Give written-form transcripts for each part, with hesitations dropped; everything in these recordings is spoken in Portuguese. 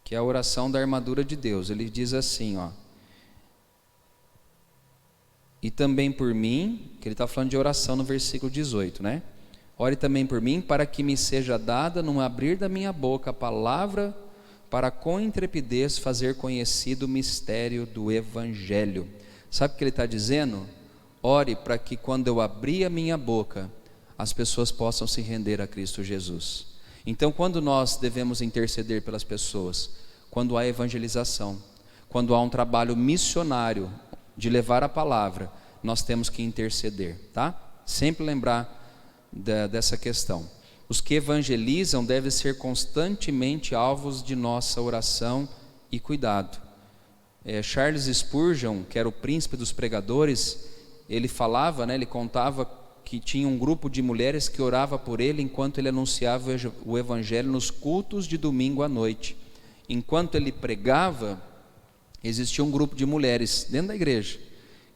que é a oração da armadura de Deus. Ele diz assim, ó: e também por mim, que ele está falando de oração no versículo 18, né? Ore também por mim, para que me seja dada, no abrir da minha boca, a palavra, para com intrepidez fazer conhecido o mistério do Evangelho. Sabe o que ele está dizendo? Ore para que quando eu abrir a minha boca, as pessoas possam se render a Cristo Jesus. Então, quando nós devemos interceder pelas pessoas? Quando há evangelização, quando há um trabalho missionário de levar a palavra, nós temos que interceder, tá? Sempre lembrar dessa questão. Os que evangelizam devem ser constantemente alvos de nossa oração e cuidado. Charles Spurgeon, que era o príncipe dos pregadores, ele falava, ele contava que tinha um grupo de mulheres que orava por ele enquanto ele anunciava o evangelho nos cultos de domingo à noite. Enquanto ele pregava, existia um grupo de mulheres dentro da igreja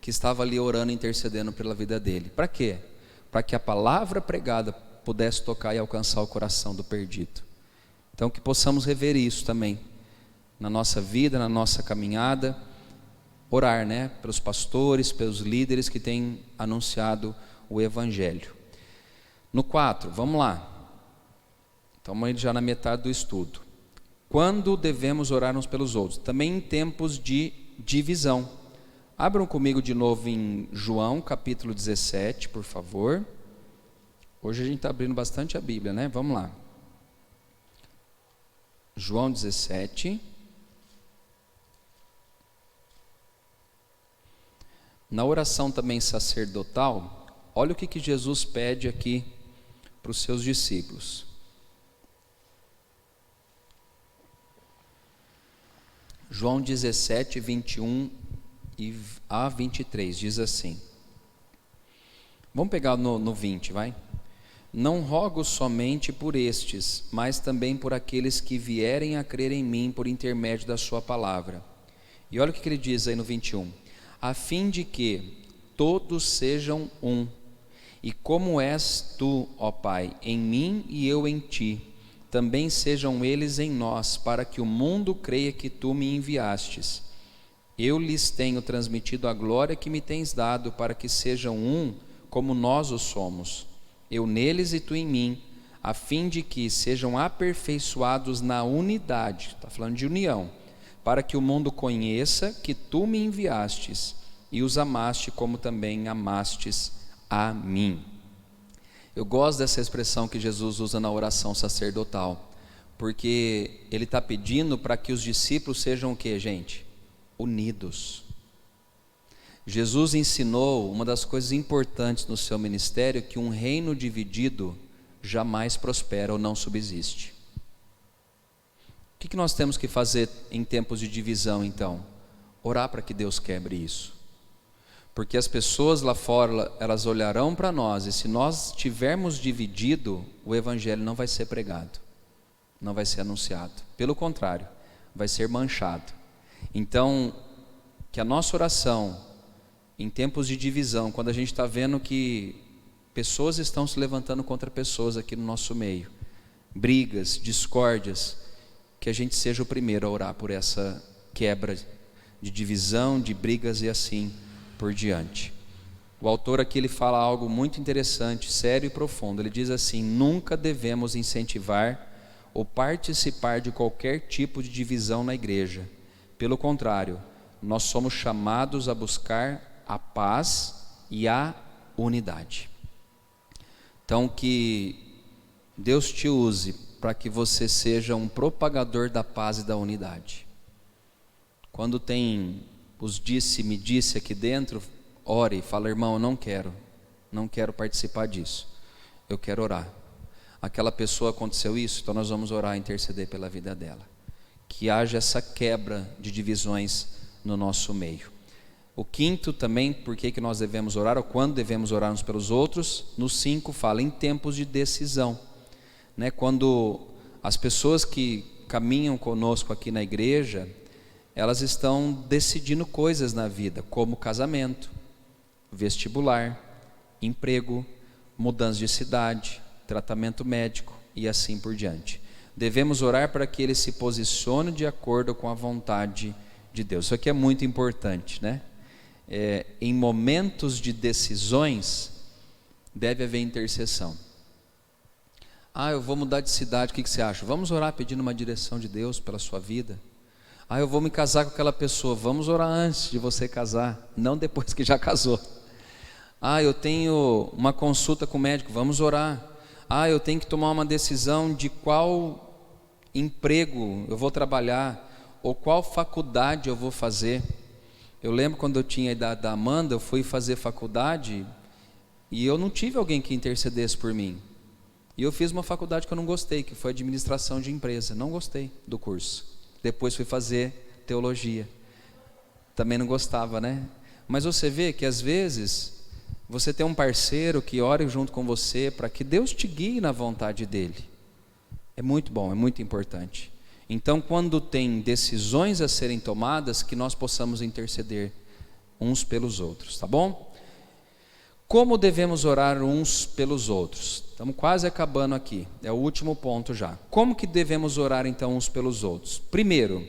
que estava ali orando e intercedendo pela vida dele. Para quê? Para que a palavra pregada pudesse tocar e alcançar o coração do perdido. Então, que possamos rever isso também na nossa vida, na nossa caminhada, orar, pelos pastores, pelos líderes que têm anunciado o evangelho. No 4, vamos lá, estamos já na metade do estudo. Quando devemos orar uns pelos outros? Também em tempos de divisão. Abram comigo de novo em João capítulo 17, por favor. Hoje a gente está abrindo bastante a Bíblia, Vamos lá. João 17. Na oração também sacerdotal, olha o que Jesus pede aqui para os seus discípulos. João 17, 21 a 23, diz assim. Vamos pegar no 20, vai? Não rogo somente por estes, mas também por aqueles que vierem a crer em mim por intermédio da sua palavra. E olha o que ele diz aí no 21. A fim de que todos sejam um, e como és tu, ó Pai, em mim e eu em ti, também sejam eles em nós, para que o mundo creia que tu me enviastes. Eu lhes tenho transmitido a glória que me tens dado, para que sejam um, como nós o somos. Eu neles e tu em mim, a fim de que sejam aperfeiçoados na unidade, está falando de união, para que o mundo conheça que tu me enviastes, e os amaste como também amastes a mim. Eu gosto dessa expressão que Jesus usa na oração sacerdotal, porque ele está pedindo para que os discípulos sejam o que, gente? Unidos. Jesus ensinou uma das coisas importantes no seu ministério, que um reino dividido jamais prospera ou não subsiste. O que nós temos que fazer em tempos de divisão então? Orar para que Deus quebre isso. Porque as pessoas lá fora, elas olharão para nós, e se nós tivermos dividido, o evangelho não vai ser pregado, não vai ser anunciado. Pelo contrário, vai ser manchado. Então, que a nossa oração, em tempos de divisão, quando a gente está vendo que pessoas estão se levantando contra pessoas aqui no nosso meio, brigas, discórdias, que a gente seja o primeiro a orar por essa quebra de divisão, de brigas e assim por diante. O autor aqui ele fala algo muito interessante, sério e profundo. Ele diz assim: nunca devemos incentivar ou participar de qualquer tipo de divisão na igreja. Pelo contrário, nós somos chamados a buscar a paz e a unidade. Então, que Deus te use para que você seja um propagador da paz e da unidade. Quando tem os disse-me disse aqui dentro, ore e fala: irmão, eu não quero participar disso, eu quero orar. Aquela pessoa aconteceu isso, então nós vamos orar e interceder pela vida dela. Que haja essa quebra de divisões no nosso meio. O quinto também, por que nós devemos orar, ou quando devemos orar uns pelos outros, no 5 fala em tempos de decisão, quando as pessoas que caminham conosco aqui na igreja, elas estão decidindo coisas na vida, como casamento, vestibular, emprego, mudança de cidade, tratamento médico e assim por diante. devemos orar para que ele se posicione de acordo com a vontade de Deus. Isso aqui é muito importante, né? Em momentos de decisões, deve haver intercessão. Eu vou mudar de cidade, o que você acha? Vamos orar pedindo uma direção de Deus pela sua vida. Eu vou me casar com aquela pessoa, vamos orar antes de você casar, não depois que já casou. Eu tenho uma consulta com o médico, vamos orar. Eu tenho que tomar uma decisão de qual emprego eu vou trabalhar, ou qual faculdade eu vou fazer. Eu lembro quando eu tinha a idade da Amanda, eu fui fazer faculdade e eu não tive alguém que intercedesse por mim. E eu fiz uma faculdade que eu não gostei, que foi administração de empresa. Não gostei do curso. Depois fui fazer teologia. Também não gostava, né? Mas você vê que às vezes você tem um parceiro que ore junto com você para que Deus te guie na vontade dele. É muito bom, é muito importante. Então, quando tem decisões a serem tomadas, que nós possamos interceder uns pelos outros, tá bom? Como devemos orar uns pelos outros? Estamos quase acabando aqui, é o último ponto já. Como que devemos orar então uns pelos outros? Primeiro,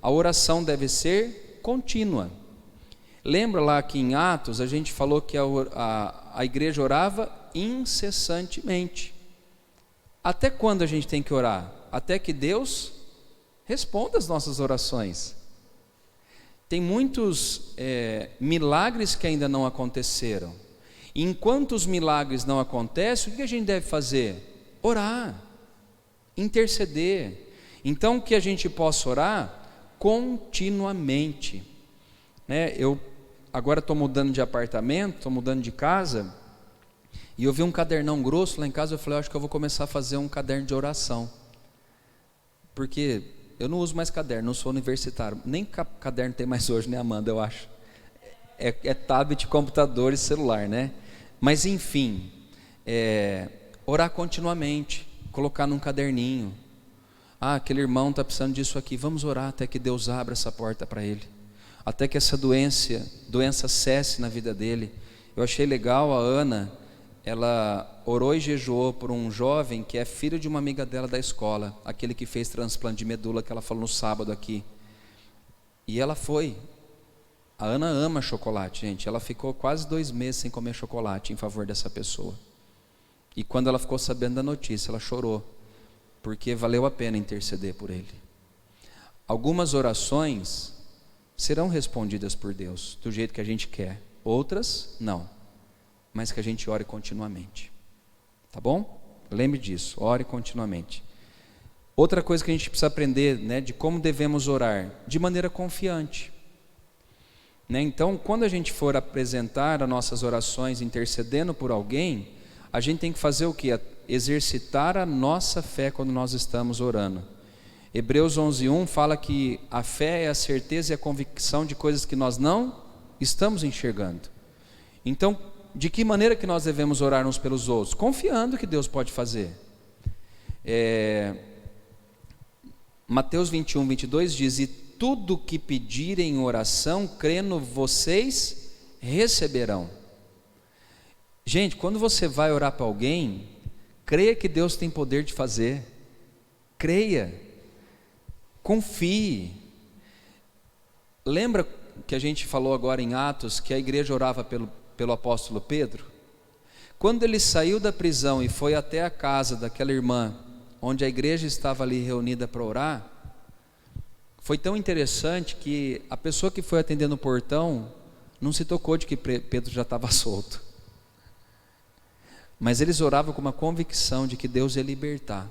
a oração deve ser contínua. Lembra lá que em Atos a gente falou que a igreja orava incessantemente. Até quando a gente tem que orar? Até que Deus responda as nossas orações. Tem muitos milagres que ainda não aconteceram. Enquanto os milagres não acontecem, o que a gente deve fazer? Orar, interceder. Então, que a gente possa orar continuamente. Eu agora estou mudando de apartamento, estou mudando de casa, e eu vi um cadernão grosso lá em casa. Eu falei, acho que eu vou começar a fazer um caderno de oração, porque eu não uso mais caderno, não sou universitário, nem caderno tem mais hoje, né, Amanda, eu acho. É tablet, computador e celular, né? Mas enfim, orar continuamente, colocar num caderninho. Aquele irmão está precisando disso aqui, vamos orar até que Deus abra essa porta para ele, até que essa doença cesse na vida dele. Eu achei legal, a Ana, ela orou e jejuou por um jovem que é filho de uma amiga dela da escola, aquele que fez transplante de medula, que ela falou no sábado aqui. E ela foi. A Ana ama chocolate, gente. Ela ficou quase 2 meses sem comer chocolate em favor dessa pessoa. E quando ela ficou sabendo da notícia, ela chorou, porque valeu a pena interceder por ele. Algumas orações serão respondidas por Deus do jeito que a gente quer, outras não, mas que a gente ore continuamente, tá bom? Lembre disso, ore continuamente. Outra coisa que a gente precisa aprender, de como devemos orar, de maneira confiante. Então, quando a gente for apresentar as nossas orações intercedendo por alguém, a gente tem que fazer o quê? Exercitar a nossa fé quando nós estamos orando. Hebreus 11:1 fala que a fé é a certeza e a convicção de coisas que nós não estamos enxergando. Então, de que maneira que nós devemos orar uns pelos outros? Confiando que Deus pode fazer. Mateus 21:22 diz: e tudo que pedirem em oração, crendo, vocês receberão. Gente, quando você vai orar para alguém, creia que Deus tem poder de fazer. Creia, confie. Lembra que a gente falou agora em Atos, que a igreja orava pelo apóstolo Pedro? Quando ele saiu da prisão e foi até a casa daquela irmã, onde a igreja estava ali reunida para orar, foi tão interessante que a pessoa que foi atendendo o portão não se tocou de que Pedro já estava solto. Mas eles oravam com uma convicção de que Deus ia libertar.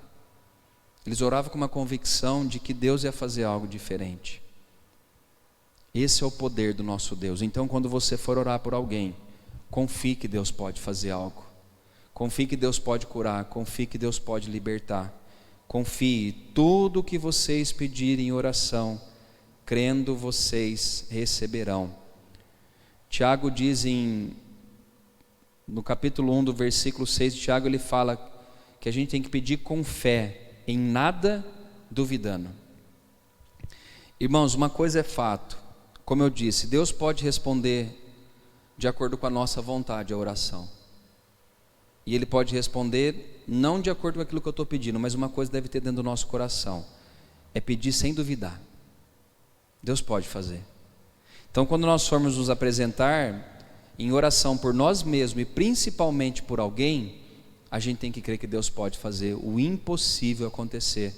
Eles oravam com uma convicção de que Deus ia fazer algo diferente. Esse é o poder do nosso Deus. Então, quando você for orar por alguém, confie que Deus pode fazer algo. Confie que Deus pode curar. Confie que Deus pode libertar. Confie, tudo o que vocês pedirem em oração, crendo, vocês receberão. Tiago diz no capítulo 1 do versículo 6 de Tiago, ele fala que a gente tem que pedir com fé, em nada duvidando. Irmãos, uma coisa é fato, como eu disse, Deus pode responder de acordo com a nossa vontade a oração. e Ele pode responder não de acordo com aquilo que eu estou pedindo, mas uma coisa deve ter dentro do nosso coração, é pedir sem duvidar. Deus pode fazer. Então, quando nós formos nos apresentar em oração por nós mesmos e principalmente por alguém, a gente tem que crer que Deus pode fazer o impossível acontecer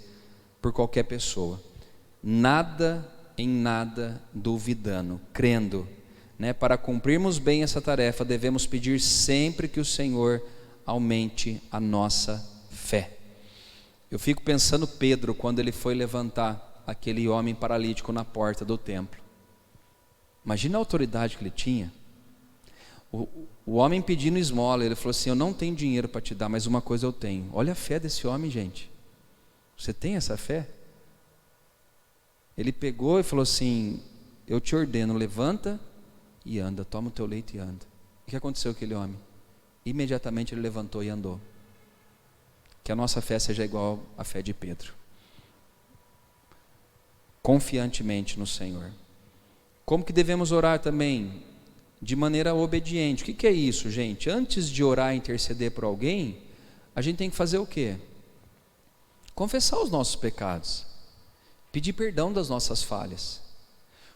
por qualquer pessoa. Nada em nada duvidando, crendo, né? Para cumprirmos bem essa tarefa, devemos pedir sempre que o Senhor aumente a nossa fé. Eu fico pensando Pedro, quando ele foi levantar aquele homem paralítico na porta do templo. Imagina a autoridade que ele tinha. O homem pedindo esmola, ele falou assim: eu não tenho dinheiro para te dar, mas uma coisa eu tenho. Olha a fé desse homem, gente. Você tem essa fé? Ele pegou e falou assim: eu te ordeno, levanta e anda, toma o teu leito e anda. O que aconteceu com aquele homem? Imediatamente ele levantou e andou. Que a nossa fé seja igual à fé de Pedro, confiantemente no Senhor. Como que devemos orar também? De maneira obediente. O que é isso, gente? Antes de orar e interceder por alguém, a gente tem que fazer o quê? Confessar os nossos pecados, pedir perdão das nossas falhas.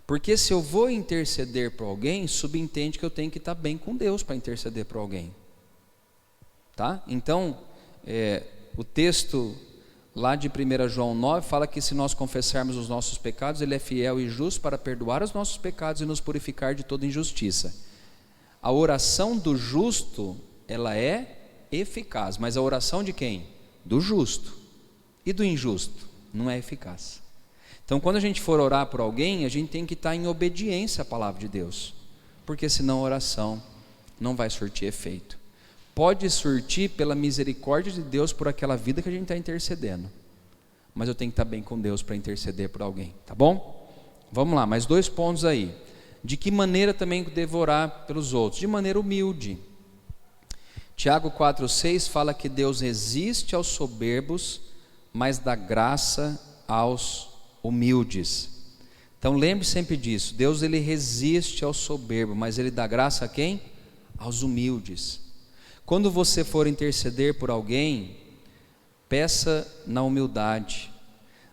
Porque se eu vou interceder por alguém, subentende que eu tenho que estar bem com Deus para interceder por alguém. Tá? Então, o texto lá de 1 João 9 fala que se nós confessarmos os nossos pecados, Ele é fiel e justo para perdoar os nossos pecados e nos purificar de toda injustiça. A oração do justo, ela é eficaz, mas a oração de quem? Do justo. E do injusto? Não é eficaz. Então, quando a gente for orar por alguém, a gente tem que estar em obediência à palavra de Deus, porque senão a oração não vai surtir efeito. Pode surtir pela misericórdia de Deus por aquela vida que a gente está intercedendo, mas eu tenho que estar bem com Deus para interceder por alguém, tá bom? Vamos lá, mais 2 pontos aí. De que maneira também devo orar pelos outros? De maneira humilde. Tiago 4,6 fala que Deus resiste aos soberbos, mas dá graça aos humildes. Então lembre sempre disso, Deus ele resiste ao soberbo, mas Ele dá graça a quem? Aos humildes. Quando você for interceder por alguém, peça na humildade.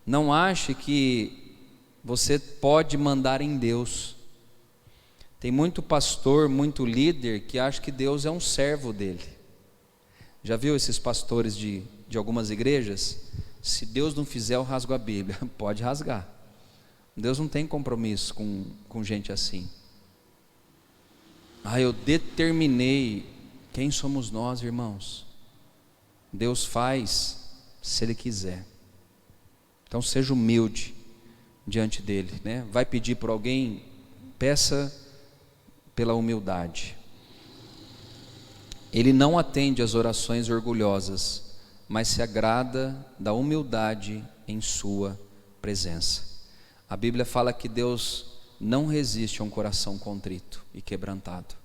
Não ache que você pode mandar em Deus. Tem muito pastor, muito líder que acha que Deus é um servo dele. Já viu esses pastores de algumas igrejas? Se Deus não fizer, eu rasgo a Bíblia. Pode rasgar. Deus não tem compromisso com gente assim. Eu determinei. Quem somos nós, irmãos? Deus faz se Ele quiser. Então seja humilde diante dEle, né? Vai pedir por alguém, peça pela humildade. Ele não atende às orações orgulhosas, mas se agrada da humildade em sua presença. A Bíblia fala que Deus não resiste a um coração contrito e quebrantado.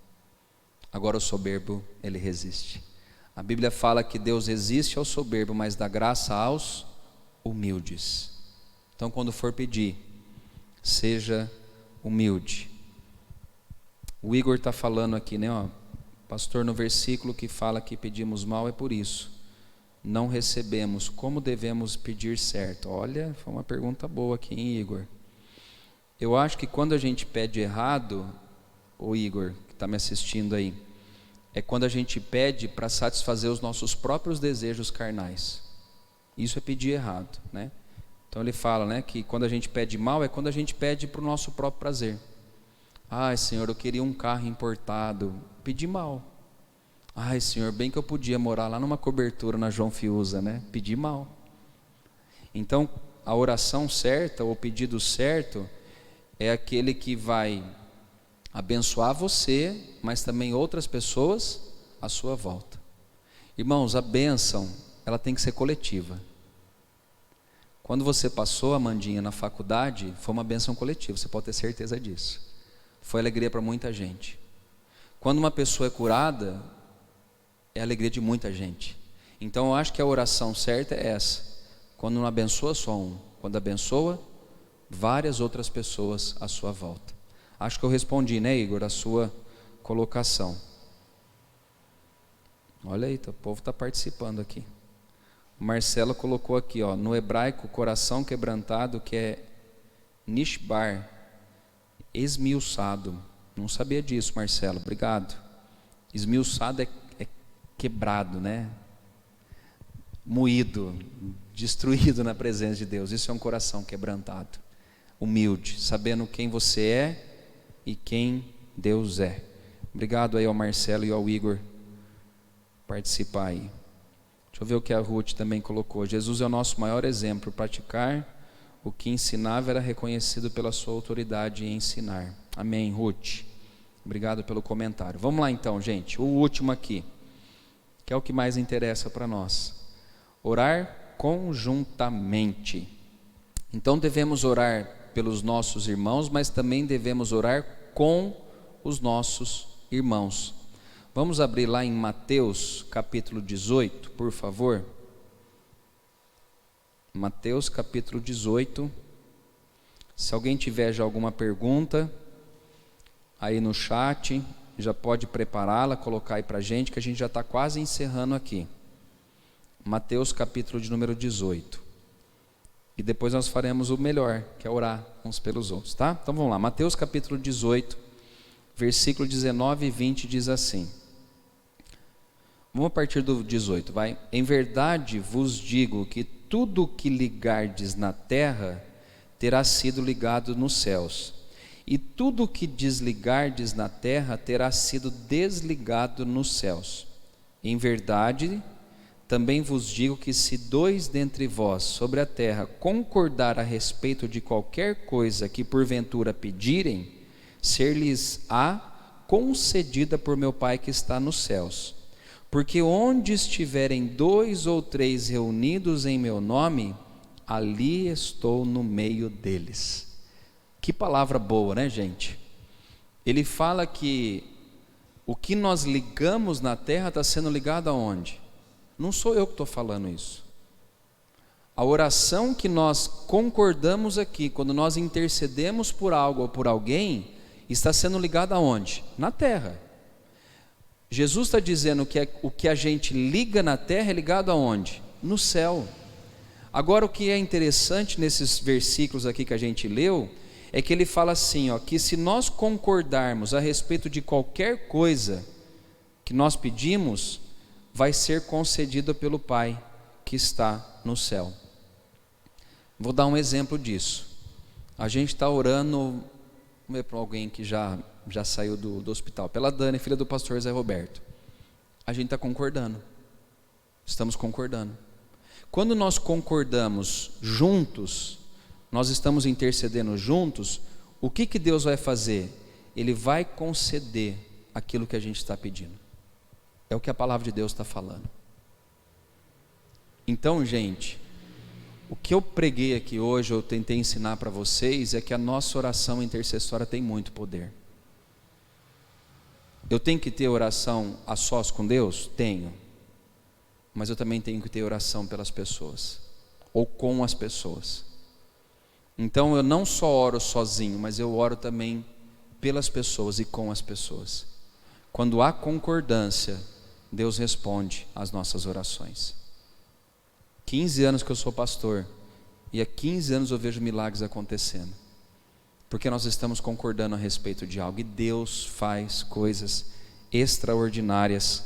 Agora o soberbo, ele resiste. A Bíblia fala que Deus resiste ao soberbo, mas dá graça aos humildes. Então, quando for pedir, seja humilde. O Igor está falando aqui, né? Pastor, no versículo que fala que pedimos mal é por isso. Não recebemos. Como devemos pedir certo? Olha, foi uma pergunta boa aqui, hein, Igor? Eu acho que quando a gente pede errado, o Igor, que está me assistindo aí, é quando a gente pede para satisfazer os nossos próprios desejos carnais. Isso é pedir errado, né? Então ele fala, né, que quando a gente pede mal é quando a gente pede para o nosso próprio prazer. Senhor, eu queria um carro importado. Pedi mal. Senhor, bem que eu podia morar lá numa cobertura na João Fiuza, né? Pedi mal. Então a oração certa, ou o pedido certo, é aquele que vai abençoar você, mas também outras pessoas à sua volta. Irmãos, a bênção, ela tem que ser coletiva. Quando você passou, Amandinha, na faculdade, foi uma bênção coletiva, você pode ter certeza disso. Foi alegria para muita gente. Quando uma pessoa é curada, é alegria de muita gente. Então eu acho que a oração certa é essa. Quando não abençoa só um, quando abençoa várias outras pessoas à sua volta. Acho que eu respondi, né, Igor, a sua colocação. Olha aí, o povo está participando aqui. O Marcelo colocou aqui, ó, no hebraico, coração quebrantado, que é nishbar, esmiuçado. Não sabia disso, Marcelo, obrigado. Esmiuçado é quebrado, né? Moído, destruído na presença de Deus. Isso é um coração quebrantado, humilde, sabendo quem você é e quem Deus é. Obrigado aí ao Marcelo e ao Igor participar aí. Deixa eu ver o que a Ruth também colocou. Jesus é o nosso maior exemplo. Praticar o que ensinava era reconhecido pela sua autoridade em ensinar. Amém, Ruth. Obrigado pelo comentário. Vamos lá então, gente. O último aqui, que é o que mais interessa para nós. Orar conjuntamente. Então devemos orar pelos nossos irmãos, mas também devemos orar com os nossos irmãos. Vamos abrir lá em Mateus capítulo 18, por favor. Mateus capítulo 18. Se alguém tiver já alguma pergunta aí no chat, já pode prepará-la, colocar aí para a gente, que a gente já está quase encerrando aqui. Mateus capítulo de número 18. E depois nós faremos o melhor, que é orar uns pelos outros, tá? Então vamos lá, Mateus capítulo 18, versículo 19 e 20 diz assim. Vamos a partir do 18, vai. Em verdade vos digo que tudo o que ligardes na terra terá sido ligado nos céus, e tudo o que desligardes na terra terá sido desligado nos céus. Em verdade, também vos digo que se dois dentre vós sobre a terra concordar a respeito de qualquer coisa que porventura pedirem, ser-lhes-á concedida por meu Pai que está nos céus. Porque onde estiverem 2 ou 3 reunidos em meu nome, ali estou no meio deles. Que palavra boa, né, gente? Ele fala que o que nós ligamos na terra está sendo ligado aonde? Não sou eu que estou falando isso. A oração que nós concordamos aqui, quando nós intercedemos por algo ou por alguém, está sendo ligada aonde? Na terra. Jesus está dizendo que o que a gente liga na terra é ligado aonde? No céu. Agora o que é interessante nesses versículos aqui que a gente leu, é que ele fala assim, ó, que se nós concordarmos a respeito de qualquer coisa que nós pedimos, vai ser concedida pelo Pai que está no céu. Vou dar um exemplo disso. A gente está orando, vamos ver para alguém que já saiu do hospital, pela Dani, filha do pastor Zé Roberto. A gente está concordando, estamos concordando. Quando nós concordamos juntos, nós estamos intercedendo juntos, o que Deus vai fazer? Ele vai conceder aquilo que a gente está pedindo. É o que a palavra de Deus está falando. Então, gente, o que eu preguei aqui hoje, eu tentei ensinar para vocês, é que a nossa oração intercessória tem muito poder. Eu tenho que ter oração a sós com Deus? Tenho. Mas eu também tenho que ter oração pelas pessoas, ou com as pessoas. Então eu não só oro sozinho, mas eu oro também pelas pessoas e com as pessoas. Quando há concordância, Deus responde às nossas orações. 15 anos que eu sou pastor, e há 15 anos eu vejo milagres acontecendo, porque nós estamos concordando a respeito de algo, e Deus faz coisas extraordinárias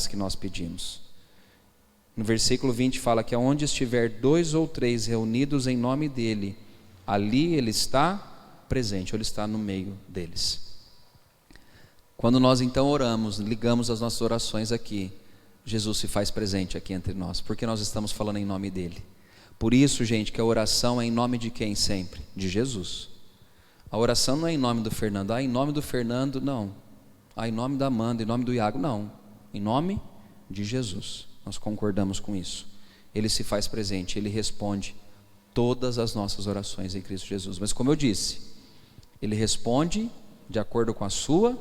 que nós pedimos. No versículo 20 fala que aonde estiver 2 ou 3 reunidos em nome dele, ali ele está presente, ele está no meio deles. Quando nós então oramos, ligamos as nossas orações aqui, Jesus se faz presente aqui entre nós, porque nós estamos falando em nome dele. Por isso, gente, que a oração é em nome de quem sempre? De Jesus. A oração não é em nome do Fernando. Em nome do Fernando, não. Em nome da Amanda, em nome do Iago, não. Em nome de Jesus. Nós concordamos com isso. Ele se faz presente, ele responde todas as nossas orações em Cristo Jesus. Mas como eu disse, ele responde de acordo com a sua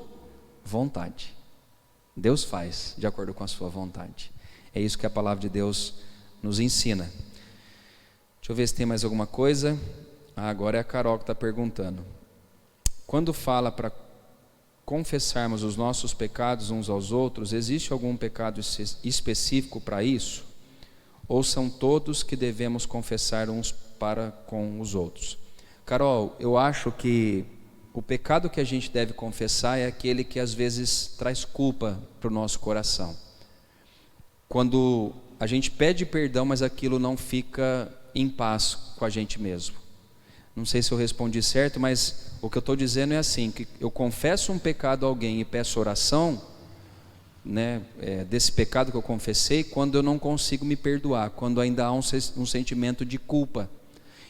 vontade. Deus faz de acordo com a sua vontade. É isso que a palavra de Deus nos ensina. Deixa eu ver se tem mais alguma coisa. Agora é a Carol que está perguntando. Quando fala para confessarmos os nossos pecados uns aos outros, existe algum pecado específico para isso? Ou são todos que devemos confessar uns para com os outros? Carol, eu acho que o pecado que a gente deve confessar é aquele que às vezes traz culpa para o nosso coração. Quando a gente pede perdão, mas aquilo não fica em paz com a gente mesmo. Não sei se eu respondi certo, mas o que eu estou dizendo é assim, que eu confesso um pecado a alguém e peço oração, né, desse pecado que eu confessei, quando eu não consigo me perdoar, quando ainda há um sentimento de culpa.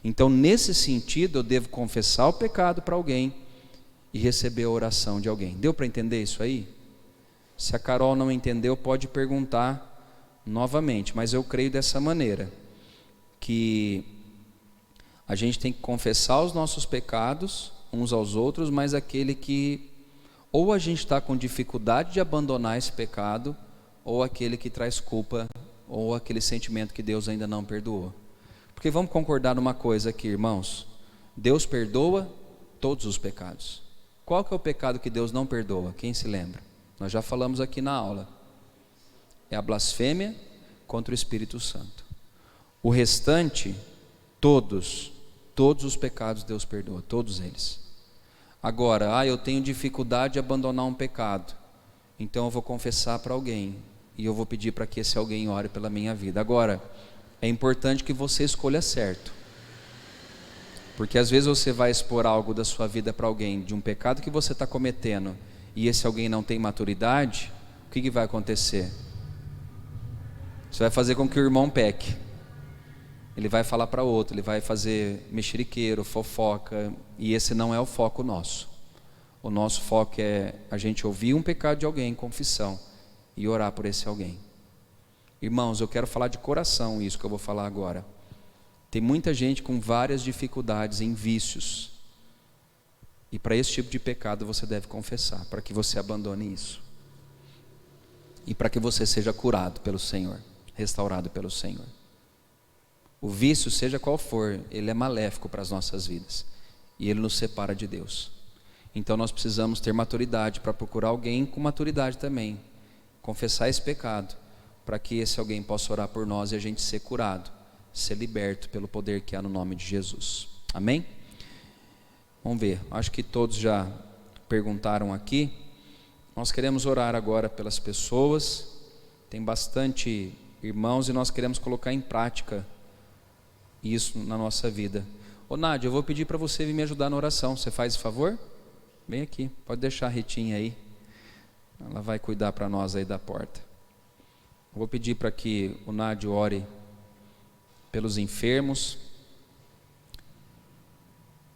Então, nesse sentido, eu devo confessar o pecado para alguém e receber a oração de alguém. Deu para entender isso aí? Se a Carol não entendeu, pode perguntar novamente, mas eu creio dessa maneira, que a gente tem que confessar os nossos pecados uns aos outros, mas aquele que ou a gente está com dificuldade de abandonar esse pecado, ou aquele que traz culpa, ou aquele sentimento que Deus ainda não perdoou. Porque vamos concordar numa coisa aqui, irmãos, Deus perdoa todos os pecados. Qual que é o pecado que Deus não perdoa? Quem se lembra? Nós já falamos aqui na aula. É a blasfêmia contra o Espírito Santo. O restante, todos os pecados Deus perdoa, todos eles. Agora, eu tenho dificuldade de abandonar um pecado, então eu vou confessar para alguém, e eu vou pedir para que esse alguém ore pela minha vida. Agora, é importante que você escolha certo, porque às vezes você vai expor algo da sua vida para alguém, de um pecado que você está cometendo, e esse alguém não tem maturidade, o que vai acontecer? Você vai fazer com que o irmão peque. Ele vai falar para outro, ele vai fazer mexeriqueiro, fofoca, e esse não é o foco nosso. O nosso foco é a gente ouvir um pecado de alguém, confissão, e orar por esse alguém. Irmãos, eu quero falar de coração isso que eu vou falar agora. Tem muita gente com várias dificuldades em vícios, e para esse tipo de pecado você deve confessar, para que você abandone isso, e para que você seja curado pelo Senhor, restaurado pelo Senhor. O vício, seja qual for, ele é maléfico para as nossas vidas, e ele nos separa de Deus. Então nós precisamos ter maturidade para procurar alguém com maturidade também, confessar esse pecado, para que esse alguém possa orar por nós e a gente ser curado, ser liberto pelo poder que há no nome de Jesus. Amém? Vamos ver, acho que todos já perguntaram aqui. Nós queremos orar agora pelas pessoas, tem bastante irmãos, e nós queremos colocar em prática isso na nossa vida. Ô Nádia, eu vou pedir para você vir me ajudar na oração. Você faz o favor? Vem aqui, pode deixar a Ritinha aí, ela vai cuidar para nós aí da porta. Eu vou pedir para que o Nádia ore pelos enfermos.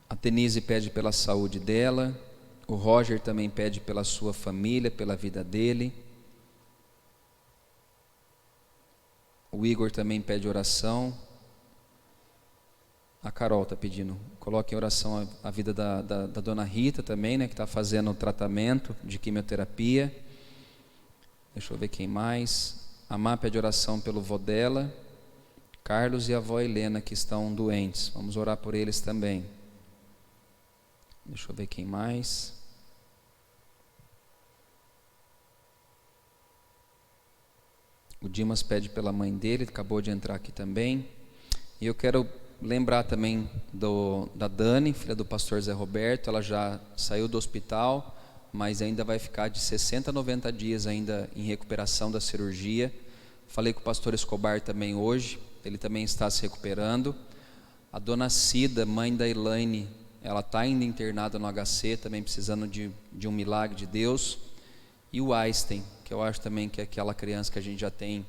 A Denise pede pela saúde dela, o Roger também pede pela sua família, pela vida dele. O Igor também pede oração. A Carol está pedindo, coloque em oração a vida da dona Rita também, né, que está fazendo o tratamento de quimioterapia. Deixa eu ver quem mais. A Má pede oração pelo vô dela, Carlos e a avó Helena, que estão doentes. Vamos orar por eles também. Deixa eu ver quem mais. O Dimas pede pela mãe dele, acabou de entrar aqui também. E eu quero lembrar também da Dani, filha do pastor Zé Roberto. Ela já saiu do hospital, mas ainda vai ficar de 60 a 90 dias ainda em recuperação da cirurgia. Falei com o pastor Escobar também hoje, ele também está se recuperando. A dona Cida, mãe da Elaine, ela está ainda internada no HC, também precisando de um milagre de Deus. E o Einstein, que eu acho também que é aquela criança que a gente já tem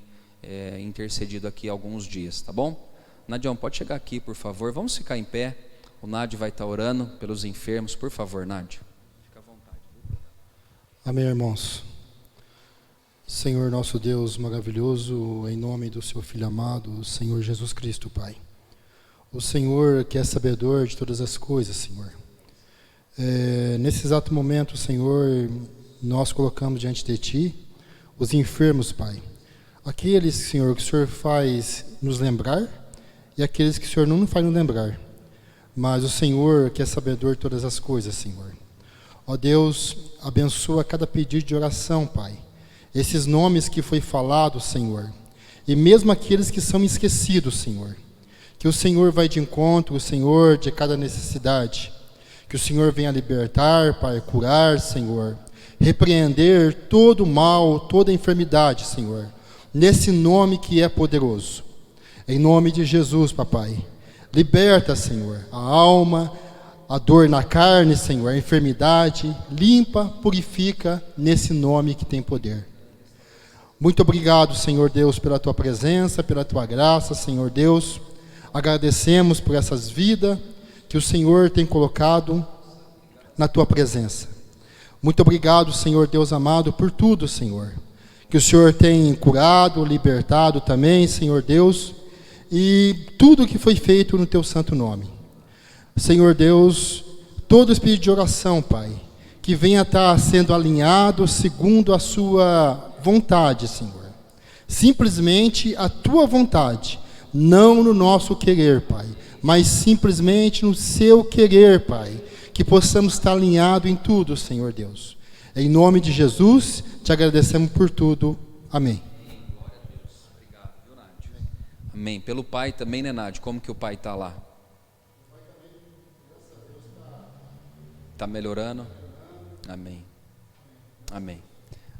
intercedido aqui há alguns dias, tá bom? Nadião, pode chegar aqui, por favor. Vamos ficar em pé. O Nádio vai estar orando pelos enfermos. Por favor, Nádio. Fica à vontade. Amém, irmãos. Senhor nosso Deus maravilhoso, em nome do seu Filho amado, o Senhor Jesus Cristo, Pai. O Senhor que é sabedor de todas as coisas, Senhor. Nesse exato momento, Senhor, nós colocamos diante de Ti os enfermos, Pai. Aqueles, Senhor, que o Senhor faz nos lembrar, e aqueles que o Senhor não nos faz nos lembrar. Mas o Senhor que é sabedor de todas as coisas, Senhor. Ó Deus, abençoa cada pedido de oração, Pai. Esses nomes que foi falado, Senhor, e mesmo aqueles que são esquecidos, Senhor, que o Senhor vai de encontro, o Senhor, de cada necessidade, que o Senhor venha libertar, Pai, curar, Senhor, repreender todo o mal, toda a enfermidade, Senhor, nesse nome que é poderoso. Em nome de Jesus, Papai, liberta, Senhor, a alma, a dor na carne, Senhor, a enfermidade, limpa, purifica nesse nome que tem poder. Muito obrigado, Senhor Deus, pela Tua presença, pela Tua graça, Senhor Deus. Agradecemos por essas vidas que o Senhor tem colocado na Tua presença. Muito obrigado, Senhor Deus amado, por tudo, Senhor. Que o Senhor tem curado, libertado também, Senhor Deus, e tudo que foi feito no Teu santo nome. Senhor Deus, todo espírito de oração, Pai, que venha estar sendo alinhado segundo a Sua vontade, Senhor. Simplesmente a Tua vontade, não no nosso querer, Pai, mas simplesmente no Seu querer, Pai. Que possamos estar alinhados em tudo, Senhor Deus. Em nome de Jesus, te agradecemos por tudo. Amém. Glória a Deus. Obrigado, viu, Nádio? Amém. Pelo pai também, né, Nádio? Como que o pai está lá? Está melhorando? Amém. Amém.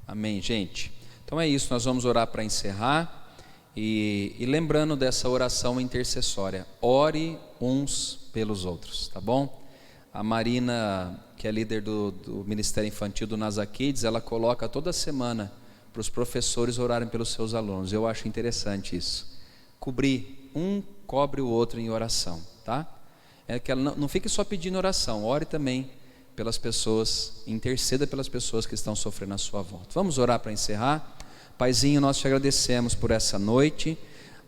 Amém, gente. Então é isso, nós vamos orar para encerrar. E lembrando dessa oração intercessória, ore uns pelos outros, tá bom? A Marina, que é líder do Ministério Infantil do NASA Kids, ela coloca toda semana para os professores orarem pelos seus alunos. Eu acho interessante isso. Cobrir, um cobre o outro em oração, tá? É que ela não fique só pedindo oração, ore também pelas pessoas, interceda pelas pessoas que estão sofrendo à sua volta. Vamos orar para encerrar? Paizinho, nós te agradecemos por essa noite,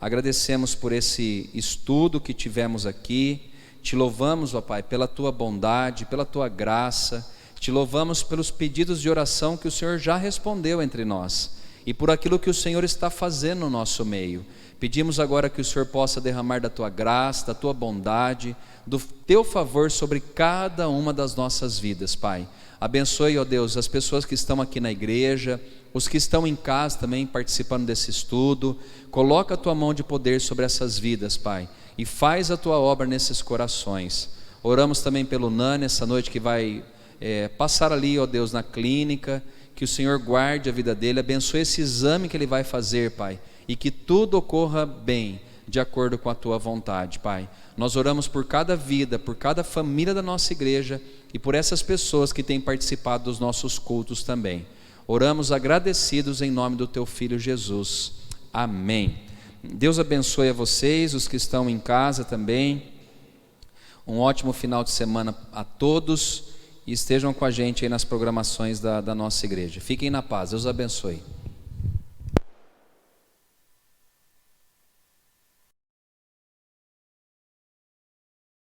agradecemos por esse estudo que tivemos aqui. Te louvamos, ó Pai, pela Tua bondade, pela Tua graça. Te louvamos pelos pedidos de oração que o Senhor já respondeu entre nós e por aquilo que o Senhor está fazendo no nosso meio. Pedimos agora que o Senhor possa derramar da Tua graça, da Tua bondade, do Teu favor sobre cada uma das nossas vidas, Pai. Abençoe, ó Deus, as pessoas que estão aqui na igreja, os que estão em casa também participando desse estudo. Coloca a Tua mão de poder sobre essas vidas, Pai, e faz a Tua obra nesses corações. Oramos também pelo Nani essa noite que vai passar ali, ó Deus, na clínica. Que o Senhor guarde a vida dele, abençoe esse exame que ele vai fazer, Pai, e que tudo ocorra bem, de acordo com a Tua vontade, Pai. Nós oramos por cada vida, por cada família da nossa igreja e por essas pessoas que têm participado dos nossos cultos também. Oramos agradecidos em nome do Teu Filho Jesus. Amém. Deus abençoe a vocês, os que estão em casa também. Um ótimo final de semana a todos e estejam com a gente aí nas programações da nossa igreja. Fiquem na paz, Deus abençoe.